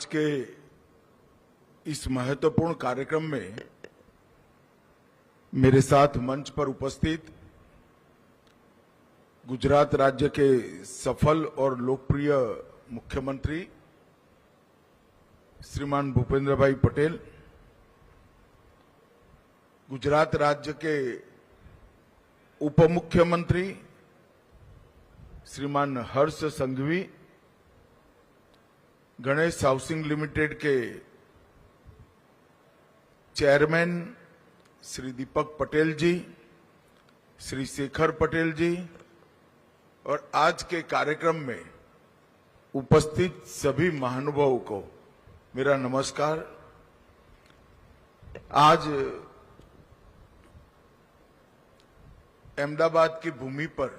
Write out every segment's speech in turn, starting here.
के इस महत्वपूर्ण कार्यक्रम में मेरे साथ मंच पर उपस्थित गुजरात राज्य के सफल और लोकप्रिय मुख्यमंत्री श्रीमान भूपेंद्र भाई पटेल, गुजरात राज्य के उप मुख्यमंत्री श्रीमान हर्ष संघवी, गणेश हाउसिंग लिमिटेड के चेयरमैन श्री दीपक पटेल जी, श्री शेखर पटेल जी और आज के कार्यक्रम में उपस्थित सभी महानुभावों को मेरा नमस्कार। आज अहमदाबाद की भूमि पर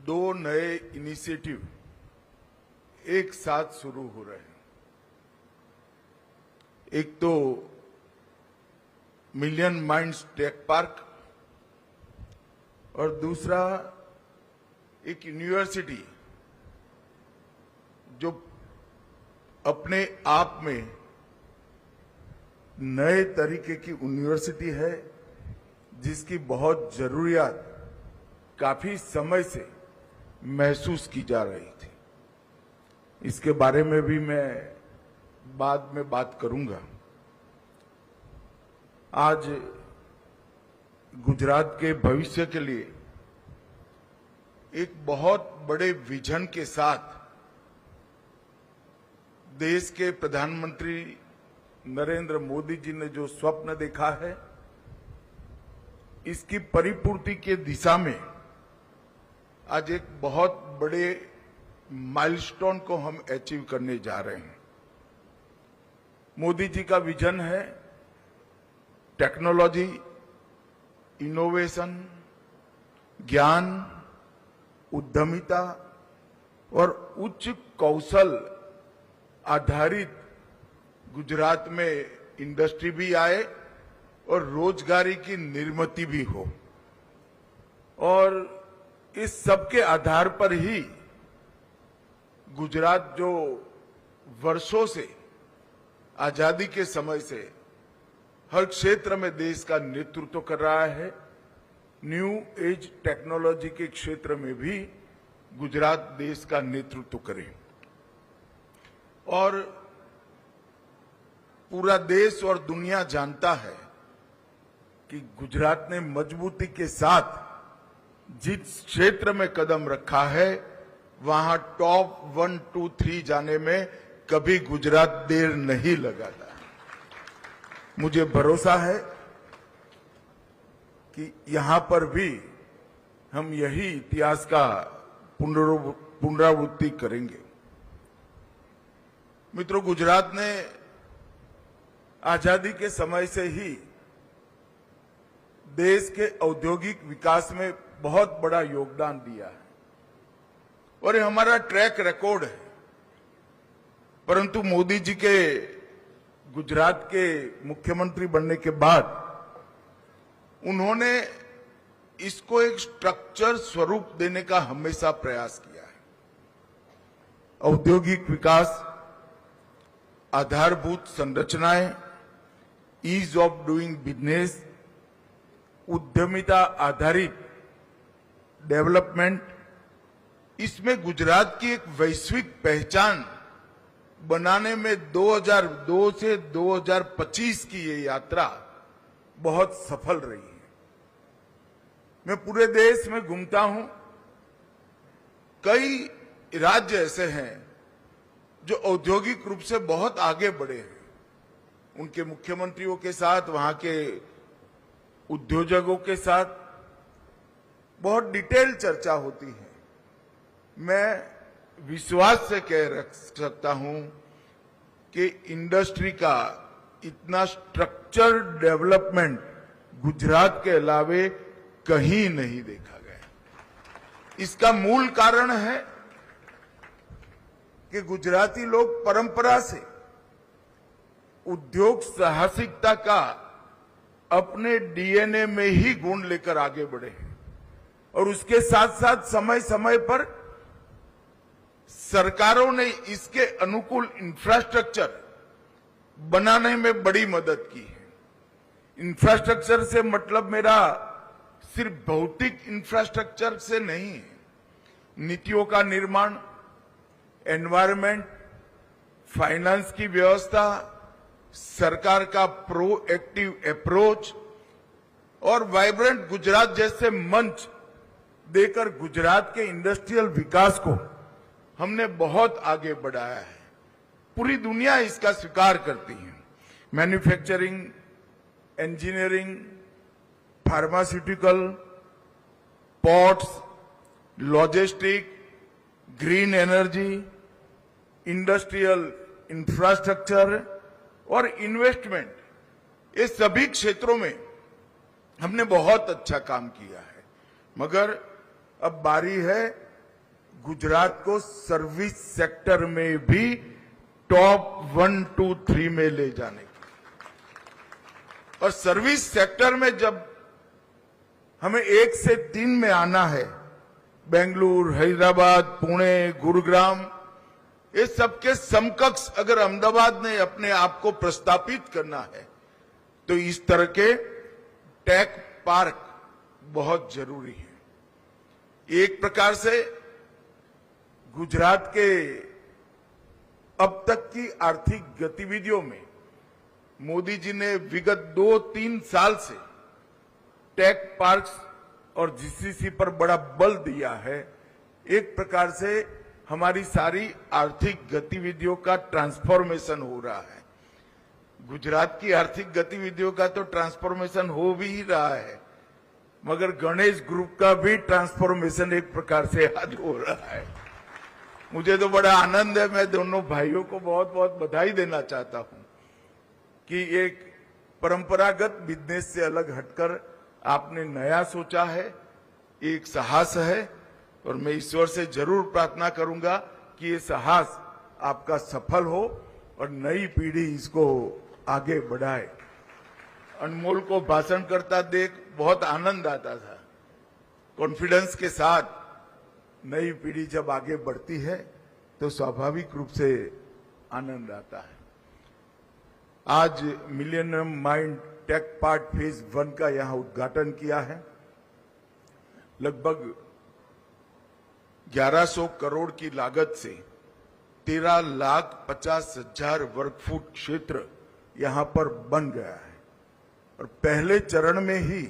दो नए इनिशिएटिव एक साथ शुरू हो रहे हैं। एक तो मिलियन माइंड्स टेक पार्क और दूसरा एक यूनिवर्सिटी जो अपने आप में नए तरीके की यूनिवर्सिटी है, जिसकी बहुत जरूरियात काफी समय से महसूस की जा रही थी। इसके बारे में भी मैं बाद में बात करूंगा। आज गुजरात के भविष्य के लिए एक बहुत बड़े विजन के साथ देश के प्रधानमंत्री नरेंद्र मोदी जी ने जो स्वप्न देखा है, इसकी परिपूर्ति के दिशा में आज एक बहुत बड़े माइलस्टोन को हम अचीव करने जा रहे हैं। मोदी जी का विजन है टेक्नोलॉजी, इनोवेशन, ज्ञान, उद्यमिता और उच्च कौशल आधारित गुजरात में इंडस्ट्री भी आए और रोजगारी की निर्मित भी हो। और इस सब के आधार पर ही गुजरात जो वर्षों से आजादी के समय से हर क्षेत्र में देश का नेतृत्व कर रहा है, न्यू एज टेक्नोलॉजी के क्षेत्र में भी गुजरात देश का नेतृत्व करे। और पूरा देश और दुनिया जानता है कि गुजरात ने मजबूती के साथ जिस क्षेत्र में कदम रखा है, वहां टॉप 1, 2, 3 जाने में कभी गुजरात देर नहीं लगाता। मुझे भरोसा है कि यहां पर भी हम यही इतिहास का पुनरावृत्ति करेंगे। मित्रों, गुजरात ने आजादी के समय से ही देश के औद्योगिक विकास में बहुत बड़ा योगदान दिया है और ये हमारा ट्रैक रिकॉर्ड है। परंतु मोदी जी के गुजरात के मुख्यमंत्री बनने के बाद उन्होंने इसको एक स्ट्रक्चर स्वरूप देने का हमेशा प्रयास किया है। औद्योगिक विकास, आधारभूत संरचनाएं, ईज ऑफ डूइंग बिजनेस, उद्यमिता आधारित डेवलपमेंट, इसमें गुजरात की एक वैश्विक पहचान बनाने में 2002 से 2025 की ये यात्रा बहुत सफल रही है। मैं पूरे देश में घूमता हूं, कई राज्य ऐसे हैं जो औद्योगिक रूप से बहुत आगे बढ़े हैं। उनके मुख्यमंत्रियों के साथ, वहां के उद्योजकों के साथ बहुत डिटेल चर्चा होती है। मैं विश्वास से कह रख सकता हूं कि इंडस्ट्री का इतना स्ट्रक्चर डेवलपमेंट गुजरात के अलावे कहीं नहीं देखा गया। इसका मूल कारण है कि गुजराती लोग परंपरा से उद्योग साहसिकता का अपने डीएनए में ही गुण लेकर आगे बढ़े हैं और उसके साथ साथ समय समय पर सरकारों ने इसके अनुकूल इंफ्रास्ट्रक्चर बनाने में बड़ी मदद की है। इंफ्रास्ट्रक्चर से मतलब मेरा सिर्फ भौतिक इंफ्रास्ट्रक्चर से नहीं है, नीतियों का निर्माण, एनवायरनमेंट, फाइनेंस की व्यवस्था, सरकार का प्रोएक्टिव अप्रोच और वाइब्रेंट गुजरात जैसे मंच देकर गुजरात के इंडस्ट्रियल विकास को हमने बहुत आगे बढ़ाया है। पूरी दुनिया इसका स्वीकार करती है। Manufacturing, engineering, pharmaceutical, ports, logistic, green energy, industrial infrastructure और इन्वेस्टमेंट, ये सभी क्षेत्रों में हमने बहुत अच्छा काम किया है। मगर अब बारी है गुजरात को सर्विस सेक्टर में भी टॉप 1, 2, 3 में ले जाने की। और सर्विस सेक्टर में जब हमें 1 से 3 में आना है, बेंगलुरु, हैदराबाद, पुणे, गुरुग्राम, ये सबके समकक्ष अगर अहमदाबाद ने अपने आप को प्रस्तापित करना है तो इस तरह के टेक पार्क बहुत जरूरी है। एक प्रकार से गुजरात के अब तक की आर्थिक गतिविधियों में मोदी जी ने विगत 2-3 साल से टेक पार्क्स और जीसीसी पर बड़ा बल दिया है। एक प्रकार से हमारी सारी आर्थिक गतिविधियों का ट्रांसफॉर्मेशन हो रहा है। गुजरात की आर्थिक गतिविधियों का तो ट्रांसफॉर्मेशन हो भी ही रहा है, मगर गणेश ग्रुप का भी ट्रांसफॉर्मेशन एक प्रकार से आज हो रहा है। मुझे तो बड़ा आनंद है, मैं दोनों भाइयों को बहुत बहुत बधाई देना चाहता हूं कि एक परंपरागत बिजनेस से अलग हटकर आपने नया सोचा है, एक साहस है और मैं ईश्वर से जरूर प्रार्थना करूंगा कि ये साहस आपका सफल हो और नई पीढ़ी इसको आगे बढ़ाए। अनमोल को भाषण करता देख बहुत आनंद आता था। कॉन्फिडेंस के साथ नई पीढ़ी जब आगे बढ़ती है तो स्वाभाविक रूप से आनंद आता है। आज millennium mind tech park phase 1 का यहां उद्घाटन किया है। लगभग 1100 करोड़ की लागत से 13,50,000 वर्ग फुट क्षेत्र यहां पर बन गया है और पहले चरण में ही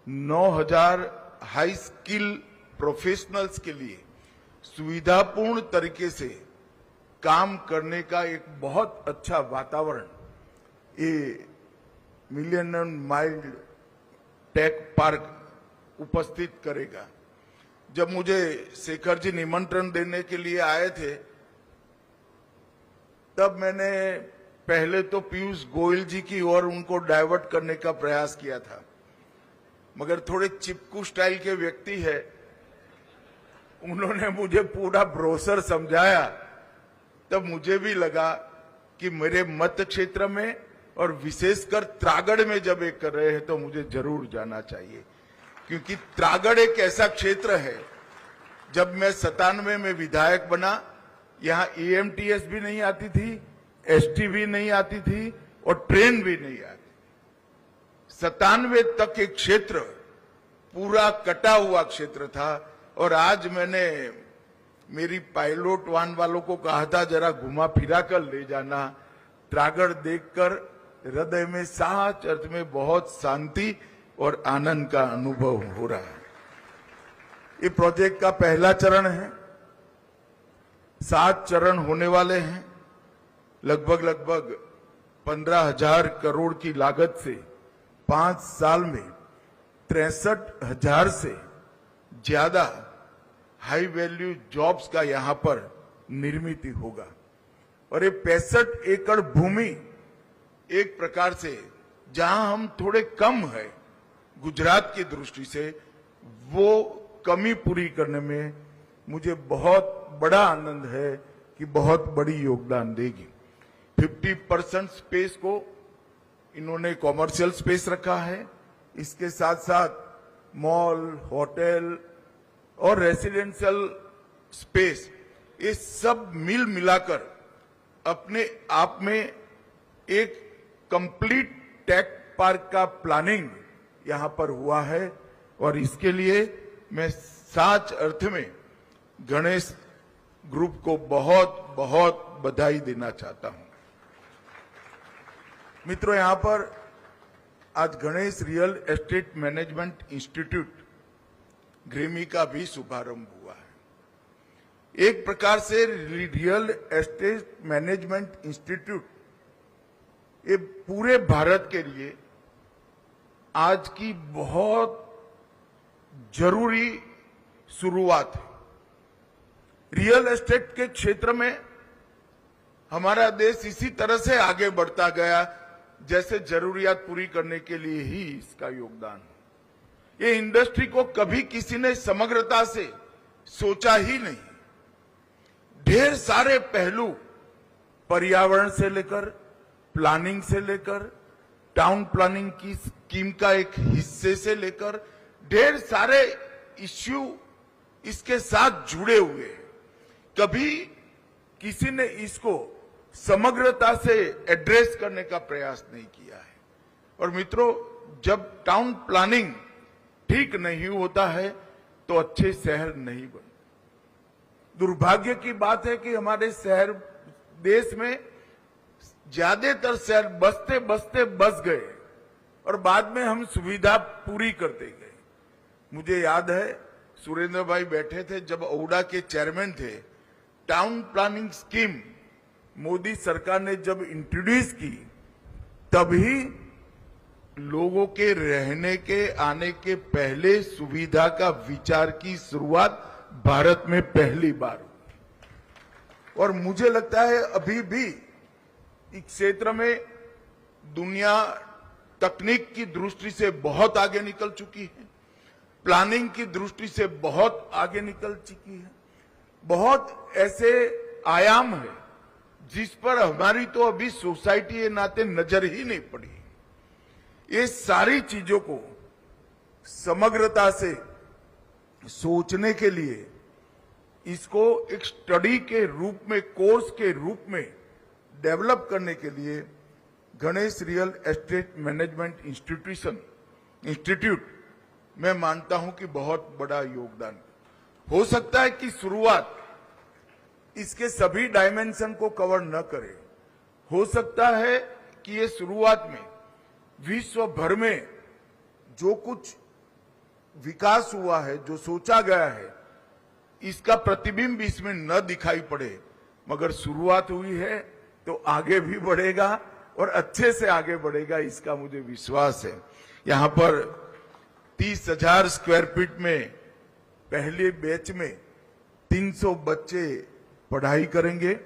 9,000 हाई स्किल प्रोफेशनल्स के लिए सुविधापूर्ण तरीके से काम करने का एक बहुत अच्छा वातावरण ये मिलेनियम माइंड टेक पार्क उपस्थित करेगा। जब मुझे शेखर जी निमंत्रण देने के लिए आए थे तब मैंने पहले तो पीयूष गोयल जी की ओर उनको डाइवर्ट करने का प्रयास किया था, मगर थोड़े चिपकू स्टाइल के व्यक्ति है, उन्होंने मुझे पूरा ब्रोशर समझाया। तब मुझे भी लगा कि मेरे मत क्षेत्र में और विशेषकर त्रागड़ में जब एक कर रहे हैं तो मुझे जरूर जाना चाहिए, क्योंकि त्रागड़ एक ऐसा क्षेत्र है, जब मैं 97 में विधायक बना, यहां EMTS भी नहीं आती थी, ST भी नहीं आती थी और ट्रेन भी नहीं आती। 97 तक एक क्षेत्र पूरा कटा हुआ क्षेत्र था और आज मैंने मेरी पायलट वाहन वालों को कहा था जरा घुमा फिरा कर ले जाना। त्रागड़ देखकर हृदय में सच अर्थ में बहुत शांति और आनंद का अनुभव हो रहा है। ये प्रोजेक्ट का पहला चरण है, 7 चरण होने वाले हैं। लगभग 15,000 करोड़ की लागत से 5 साल में 63,000 से ज्यादा हाई वैल्यू जॉब्स का यहां पर निर्मित होगा। और ये 65 एकड़ भूमि एक प्रकार से जहां हम थोड़े कम है गुजरात की दृष्टि से, वो कमी पूरी करने में मुझे बहुत बड़ा आनंद है कि बहुत बड़ी योगदान देगी। 50% स्पेस को इन्होंने कॉमर्शियल स्पेस रखा है, इसके साथ साथ मॉल, होटल और रेसिडेंशियल स्पेस, ये सब मिल मिलाकर अपने आप में एक कंप्लीट टेक पार्क का प्लानिंग यहां पर हुआ है और इसके लिए मैं सच अर्थ में गणेश ग्रुप को बहुत बहुत बधाई देना चाहता हूं। मित्रों, यहां पर आज Ganesh real estate management institute Grammy का भी शुभारंभ हुआ है। एक प्रकार से रियल एस्टेट मैनेजमेंट इंस्टीट्यूट ये पूरे भारत के लिए आज की बहुत जरूरी शुरुआत है। रियल एस्टेट के क्षेत्र में हमारा देश इसी तरह से आगे बढ़ता गया जैसे जरूरियात पूरी करने के लिए ही इसका योगदान है। ये इंडस्ट्री को कभी किसी ने समग्रता से सोचा ही नहीं। ढेर सारे पहलू, पर्यावरण से लेकर प्लानिंग से लेकर टाउन प्लानिंग की स्कीम का एक हिस्से से लेकर ढेर सारे इश्यू इसके साथ जुड़े हुए हैं। कभी किसी ने इसको समग्रता से एड्रेस करने का प्रयास नहीं किया है। और मित्रों, जब टाउन प्लानिंग ठीक नहीं होता है तो अच्छे शहर नहीं बनते। दुर्भाग्य की बात है कि हमारे शहर देश में ज्यादातर शहर बसते बसते बस गए और बाद में हम सुविधा पूरी करते गए। मुझे याद है सुरेंद्र भाई बैठे थे जब ओडा के चेयरमैन थे। टाउन प्लानिंग स्कीम मोदी सरकार ने जब इंट्रोड्यूस की तभी लोगों के रहने के आने के पहले सुविधा का विचार की शुरुआत भारत में पहली बार हुई। और मुझे लगता है अभी भी इस क्षेत्र में दुनिया तकनीक की दृष्टि से बहुत आगे निकल चुकी है, प्लानिंग की दृष्टि से बहुत आगे निकल चुकी है। बहुत ऐसे आयाम है जिस पर हमारी तो अभी सोसाइटी के नाते नजर ही नहीं पड़ी। ये सारी चीजों को समग्रता से सोचने के लिए इसको एक स्टडी के रूप में, कोर्स के रूप में डेवलप करने के लिए Ganesh real estate management institute मैं मानता हूं कि बहुत बड़ा योगदान हो सकता है कि शुरुआत इसके सभी डायमेंशन को कवर न करे। हो सकता है कि ये शुरुआत में विश्व भर में जो कुछ विकास हुआ है, जो सोचा गया है, इसका प्रतिबिंब इसमें न दिखाई पड़े, मगर शुरुआत हुई है तो आगे भी बढ़ेगा और अच्छे से आगे बढ़ेगा, इसका मुझे विश्वास है। यहां पर 30,000 स्क्वायर फीट में पहले बैच में 300 बच्चे पढ़ाई करेंगे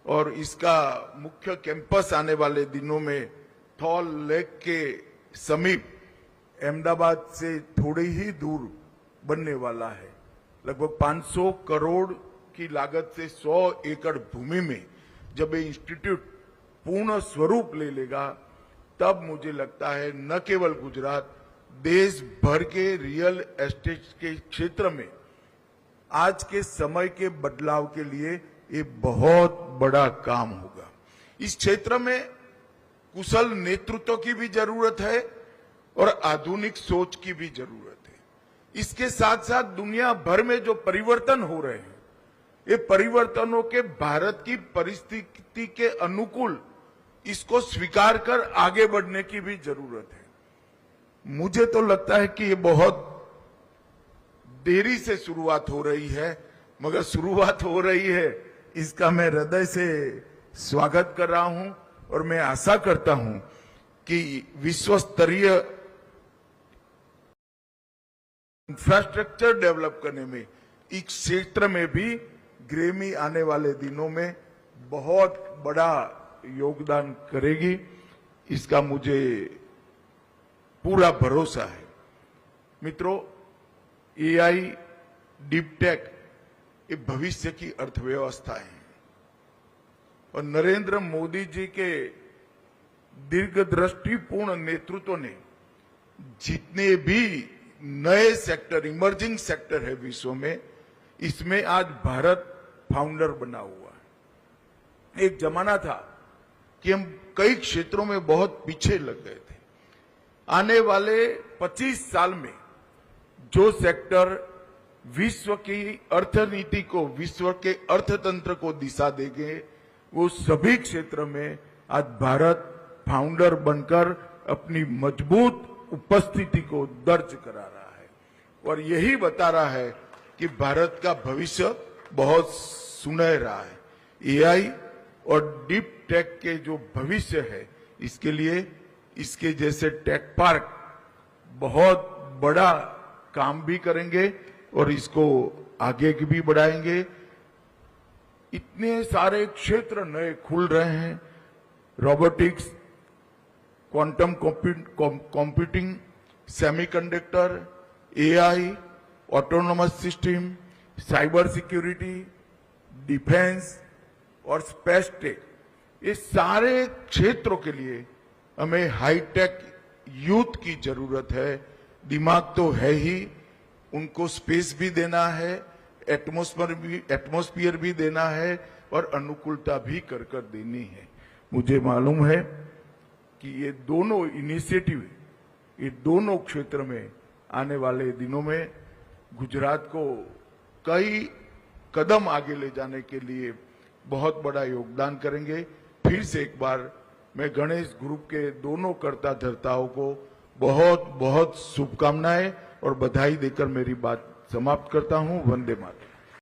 और इसका मुख्य कैंपस आने वाले दिनों में थॉल लेक के समीप अहमदाबाद से थोड़ी ही दूर बनने वाला है। लगभग 500 करोड़ की लागत से 100 एकड़ भूमि में जब ये इंस्टीट्यूट पूर्ण स्वरूप ले लेगा तब मुझे लगता है न केवल गुजरात, देश भर के रियल एस्टेट के क्षेत्र में आज के समय के बदलाव के लिए ये बहुत बड़ा काम होगा। इस क्षेत्र में कुशल नेतृत्व की भी जरूरत है और आधुनिक सोच की भी जरूरत है। इसके साथ साथ दुनिया भर में जो परिवर्तन हो रहे हैं, ये परिवर्तनों के भारत की परिस्थिति के अनुकूल इसको स्वीकार कर आगे बढ़ने की भी जरूरत है। मुझे तो लगता है कि ये बहुत देरी से शुरुआत हो रही है, मगर शुरुआत हो रही है, इसका मैं हृदय से स्वागत कर रहा हूं और मैं आशा करता हूं कि विश्व स्तरीय इंफ्रास्ट्रक्चर डेवलप करने में इस क्षेत्र में भी ग्रेमी आने वाले दिनों में बहुत बड़ा योगदान करेगी, इसका मुझे पूरा भरोसा है। मित्रों, एआई, डीप टेक ये भविष्य की अर्थव्यवस्था है और नरेंद्र मोदी जी के दीर्घदृष्टिपूर्ण नेतृत्व ने जितने भी नए सेक्टर, इमर्जिंग सेक्टर है विश्व में, इसमें आज भारत फाउंडर बना हुआ है। एक जमाना था कि हम कई क्षेत्रों में बहुत पीछे लग गए थे। आने वाले 25 साल में जो सेक्टर विश्व की अर्थनीति को, विश्व के अर्थतंत्र को दिशा देंगे, वो सभी क्षेत्र में आज भारत फाउंडर बनकर अपनी मजबूत उपस्थिति को दर्ज करा रहा है और यही बता रहा है कि भारत का भविष्य बहुत सुनहरा है। एआई और डीप टेक के जो भविष्य है, इसके लिए इसके जैसे टेक पार्क बहुत बड़ा काम भी करेंगे और इसको आगे भी बढ़ाएंगे। इतने सारे क्षेत्र नए खुल रहे हैं, robotics, quantum computing, semiconductor, AI, autonomous system, cyber security, defence और स्पेस टेक, ये सारे क्षेत्रों के लिए हमें हाईटेक यूथ की जरूरत है। दिमाग तो है ही, उनको स्पेस भी देना है, एटमॉस्फेयर भी देना है और अनुकूलता भी कर देनी है। मुझे मालूम है कि ये दोनों इनिशिएटिव, ये दोनों क्षेत्र में आने वाले दिनों में गुजरात को कई कदम आगे ले जाने के लिए बहुत बड़ा योगदान करेंगे। फिर से एक बार मैं गणेश ग्रुप के दोनों कर्ता धर्ताओं को बहुत बहुत शुभकामनाएं और बधाई देकर मेरी बात समाप्त करता हूं। वंदे मातरम।